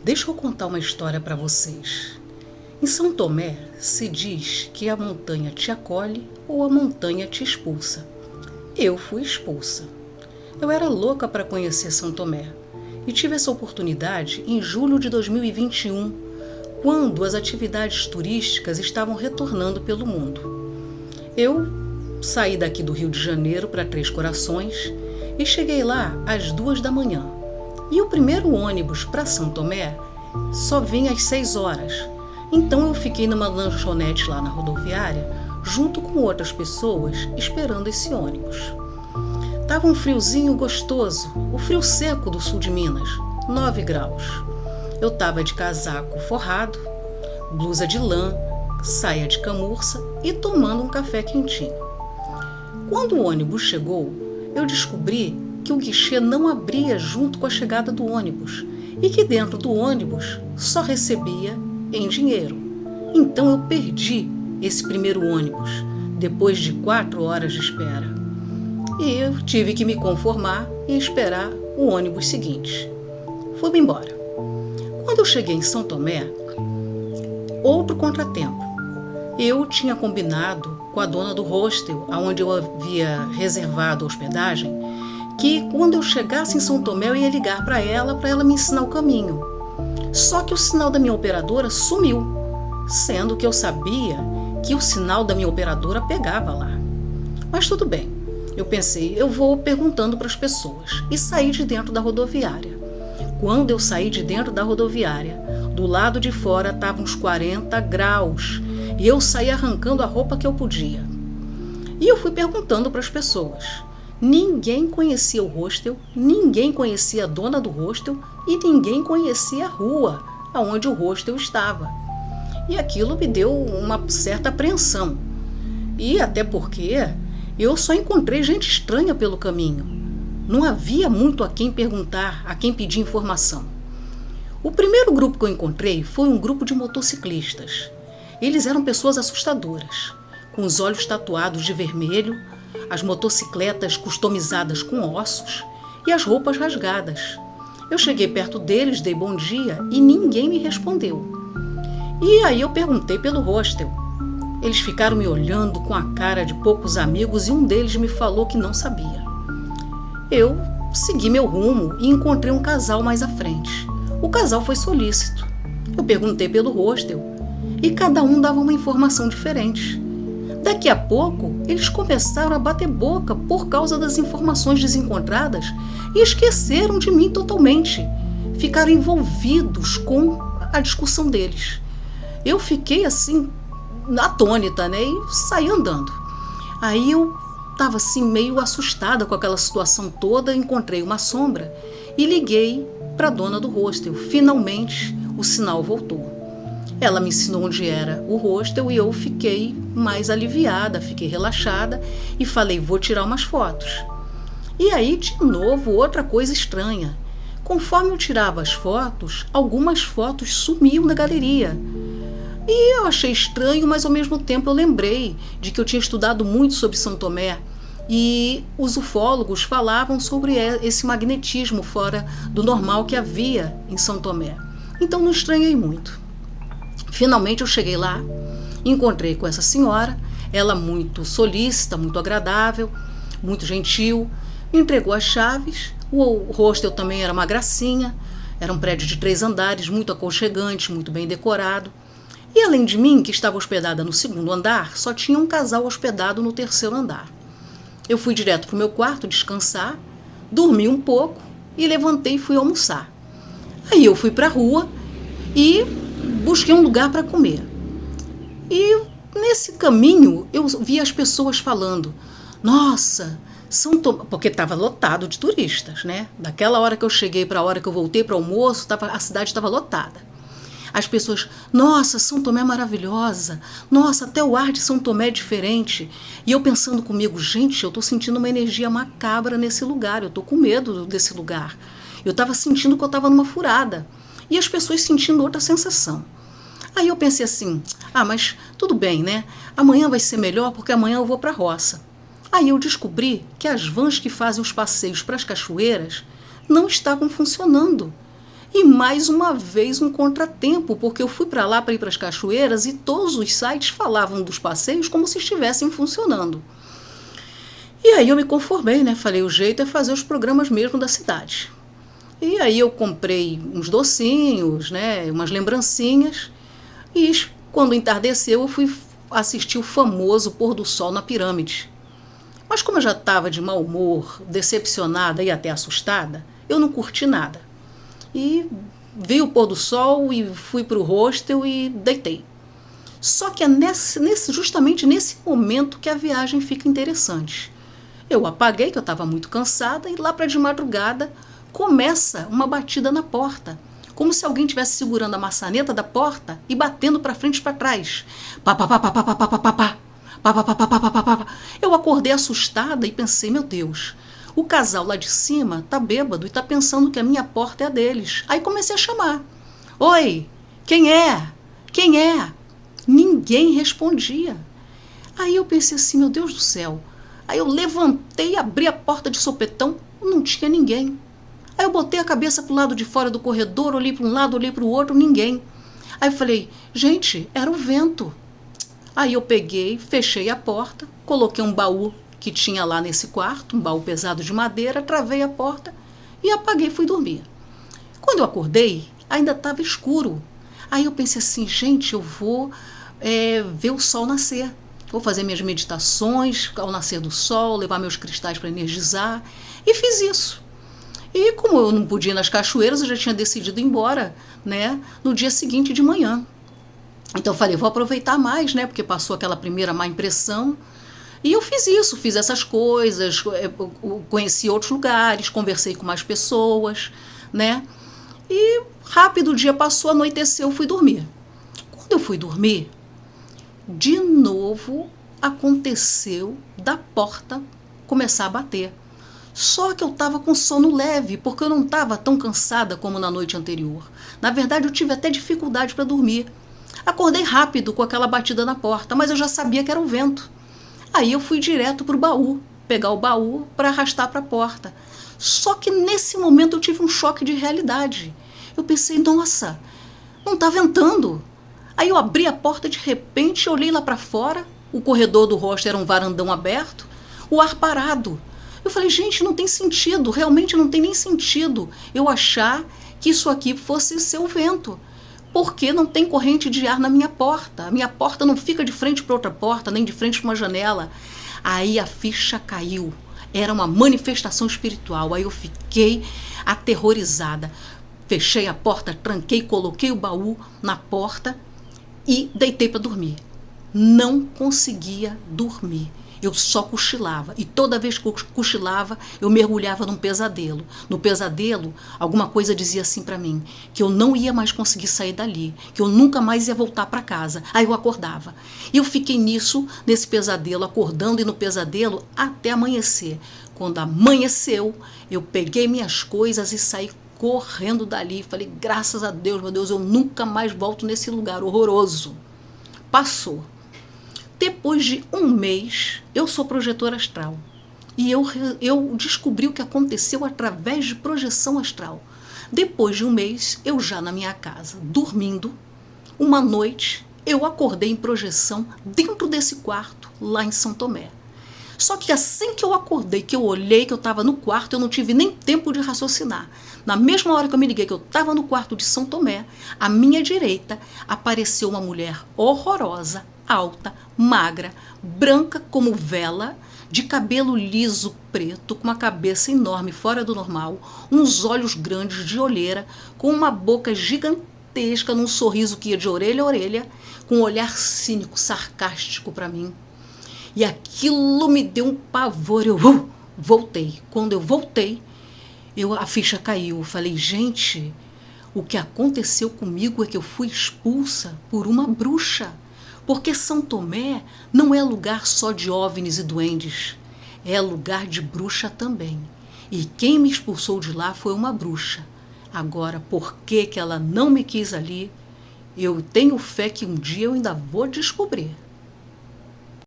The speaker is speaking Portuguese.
Deixa eu contar uma história para vocês. Em São Tomé se diz que a montanha te acolhe ou a montanha te expulsa. Eu fui expulsa. Eu era louca para conhecer São Tomé e tive essa oportunidade em julho de 2021, quando as atividades turísticas estavam retornando pelo mundo. Eu saí daqui do Rio de Janeiro para Três Corações e cheguei lá às 2 da manhã. E o primeiro ônibus para São Tomé só vinha às 6 horas. Então eu fiquei numa lanchonete lá na rodoviária, junto com outras pessoas, esperando esse ônibus. Tava um friozinho gostoso, o frio seco do sul de Minas, 9 graus. Eu tava de casaco forrado, blusa de lã, saia de camurça e tomando um café quentinho. Quando o ônibus chegou, eu descobri que o guichê não abria junto com a chegada do ônibus e que dentro do ônibus só recebia em dinheiro. Então eu perdi esse primeiro ônibus, depois de 4 horas de espera. E eu tive que me conformar e esperar o ônibus seguinte. Fui-me embora. Quando eu cheguei em São Tomé, outro contratempo. Eu tinha combinado com a dona do hostel, onde eu havia reservado a hospedagem, que quando eu chegasse em São Tomé eu ia ligar para ela me ensinar o caminho. Só que o sinal da minha operadora sumiu, sendo que eu sabia que o sinal da minha operadora pegava lá. Mas tudo bem, eu pensei, eu vou perguntando para as pessoas e saí de dentro da rodoviária. Quando eu saí de dentro da rodoviária, do lado de fora estavam uns 40 graus e eu saí arrancando a roupa que eu podia. E eu fui perguntando para as pessoas. Ninguém conhecia o hostel, ninguém conhecia a dona do hostel e ninguém conhecia a rua onde o hostel estava. E aquilo me deu uma certa apreensão. E até porque eu só encontrei gente estranha pelo caminho. Não havia muito a quem perguntar, a quem pedir informação. O primeiro grupo que eu encontrei foi um grupo de motociclistas. Eles eram pessoas assustadoras, com os olhos tatuados de vermelho, as motocicletas customizadas com ossos e as roupas rasgadas. Eu cheguei perto deles, dei bom dia e ninguém me respondeu. E aí eu perguntei pelo hostel. Eles ficaram me olhando com a cara de poucos amigos e um deles me falou que não sabia. Eu segui meu rumo e encontrei um casal mais à frente. O casal foi solícito. Eu perguntei pelo hostel e cada um dava uma informação diferente. Daqui a pouco, eles começaram a bater boca por causa das informações desencontradas e esqueceram de mim totalmente. Ficaram envolvidos com a discussão deles. Eu fiquei assim, atônita, né? E saí andando. Aí eu estava assim meio assustada com aquela situação toda, encontrei uma sombra e liguei para a dona do hostel. Finalmente, o sinal voltou. Ela me ensinou onde era o hostel e eu fiquei mais aliviada, fiquei relaxada e falei, vou tirar umas fotos. E aí, de novo, outra coisa estranha. Conforme eu tirava as fotos, algumas fotos sumiam da galeria. E eu achei estranho, mas ao mesmo tempo eu lembrei de que eu tinha estudado muito sobre São Tomé e os ufólogos falavam sobre esse magnetismo fora do normal que havia em São Tomé. Então não estranhei muito. Finalmente eu cheguei lá, encontrei com essa senhora, ela muito solícita, muito agradável, muito gentil, me entregou as chaves, o hostel também era uma gracinha, era um prédio de 3 andares, muito aconchegante, muito bem decorado. E além de mim, que estava hospedada no 2º andar, só tinha um casal hospedado no 3º andar. Eu fui direto para o meu quarto descansar, dormi um pouco e levantei e fui almoçar. Aí eu fui para a rua e busquei um lugar para comer. E nesse caminho eu vi as pessoas falando, nossa, São Tomé, porque estava lotado de turistas, né? Daquela hora que eu cheguei para a hora que eu voltei para o almoço, a cidade estava lotada. As pessoas, nossa, São Tomé é maravilhosa, nossa, até o ar de São Tomé é diferente. E eu pensando comigo, gente, eu estou sentindo uma energia macabra nesse lugar, eu estou com medo desse lugar. Eu estava sentindo que eu estava numa furada. E as pessoas sentindo outra sensação. Aí eu pensei assim, mas tudo bem, né? Amanhã vai ser melhor porque amanhã eu vou para a roça. Aí eu descobri que as vans que fazem os passeios para as cachoeiras não estavam funcionando. E mais uma vez um contratempo, porque eu fui para lá para ir para as cachoeiras e todos os sites falavam dos passeios como se estivessem funcionando. E aí eu me conformei, né? Falei, o jeito é fazer os programas mesmo da cidade. E aí eu comprei uns docinhos, né? Umas lembrancinhas. E quando entardeceu, eu fui assistir o famoso pôr do sol na pirâmide. Mas como eu já estava de mau humor, decepcionada e até assustada, eu não curti nada. E vi o pôr do sol e fui para o hostel e deitei. Só que é justamente nesse momento que a viagem fica interessante. Eu apaguei, que eu estava muito cansada, e lá para de madrugada começa uma batida na porta, como se alguém estivesse segurando a maçaneta da porta e batendo para frente e para trás. Pá, pá, pá, pá, pá, pá, pá, pá, pá, pá. Eu acordei assustada e pensei, meu Deus, o casal lá de cima tá bêbado e tá pensando que a minha porta é a deles. Aí comecei a chamar. Oi, quem é? Quem é? Ninguém respondia. Aí eu pensei assim, meu Deus do céu. Aí eu levantei, abri a porta de sopetão, não tinha ninguém. Aí eu botei a cabeça pro lado de fora do corredor, olhei para um lado, olhei para o outro, ninguém. Aí eu falei, gente, era o vento. Aí eu peguei, fechei a porta, coloquei um baú que tinha lá nesse quarto, um baú pesado de madeira, travei a porta e apaguei e fui dormir. Quando eu acordei, ainda estava escuro. Aí eu pensei assim, gente, eu vou ver o sol nascer. Vou fazer minhas meditações ao nascer do sol, levar meus cristais para energizar. E fiz isso. E como eu não podia ir nas cachoeiras, eu já tinha decidido ir embora, né, no dia seguinte de manhã. Então eu falei, vou aproveitar mais, né? Porque passou aquela primeira má impressão. E eu fiz isso, fiz essas coisas, conheci outros lugares, conversei com mais pessoas, né? E rápido o dia passou, anoiteceu, eu fui dormir. Quando eu fui dormir, de novo aconteceu da porta começar a bater. Só que eu estava com sono leve, porque eu não estava tão cansada como na noite anterior. Na verdade, eu tive até dificuldade para dormir. Acordei rápido com aquela batida na porta, mas eu já sabia que era o vento. Aí eu fui direto para o baú, pegar o baú para arrastar para a porta. Só que nesse momento eu tive um choque de realidade. Eu pensei, nossa, não está ventando. Aí eu abri a porta de repente, olhei lá para fora, o corredor do hostel era um varandão aberto, o ar parado. Eu falei, gente, não tem sentido, realmente não tem nem sentido eu achar que isso aqui fosse ser o vento. Porque não tem corrente de ar na minha porta. A minha porta não fica de frente para outra porta, nem de frente para uma janela. Aí a ficha caiu. Era uma manifestação espiritual. Aí eu fiquei aterrorizada. Fechei a porta, tranquei, coloquei o baú na porta e deitei para dormir. Não conseguia dormir. Eu só cochilava. E toda vez que eu cochilava, eu mergulhava num pesadelo. No pesadelo, alguma coisa dizia assim para mim, que eu não ia mais conseguir sair dali, que eu nunca mais ia voltar para casa. Aí eu acordava. E eu fiquei nesse pesadelo, acordando e no pesadelo até amanhecer. Quando amanheceu, eu peguei minhas coisas e saí correndo dali. Falei, graças a Deus, meu Deus, eu nunca mais volto nesse lugar horroroso. Passou. Depois de um mês, eu sou projetora astral. E eu descobri o que aconteceu através de projeção astral. Depois de um mês, eu já na minha casa, dormindo, uma noite, eu acordei em projeção dentro desse quarto, lá em São Tomé. Só que assim que eu acordei, que eu olhei, que eu estava no quarto, eu não tive nem tempo de raciocinar. Na mesma hora que eu me liguei que eu estava no quarto de São Tomé, à minha direita apareceu uma mulher horrorosa, alta, magra, branca como vela, de cabelo liso preto, com uma cabeça enorme fora do normal, uns olhos grandes de olheira, com uma boca gigantesca, num sorriso que ia de orelha a orelha, com um olhar cínico, sarcástico para mim. E aquilo me deu um pavor, eu voltei. Quando eu voltei, a ficha caiu. Eu falei, gente, o que aconteceu comigo é que eu fui expulsa por uma bruxa. Porque São Tomé não é lugar só de OVNIs e duendes, é lugar de bruxa também. E quem me expulsou de lá foi uma bruxa. Agora, por que ela não me quis ali, eu tenho fé que um dia eu ainda vou descobrir.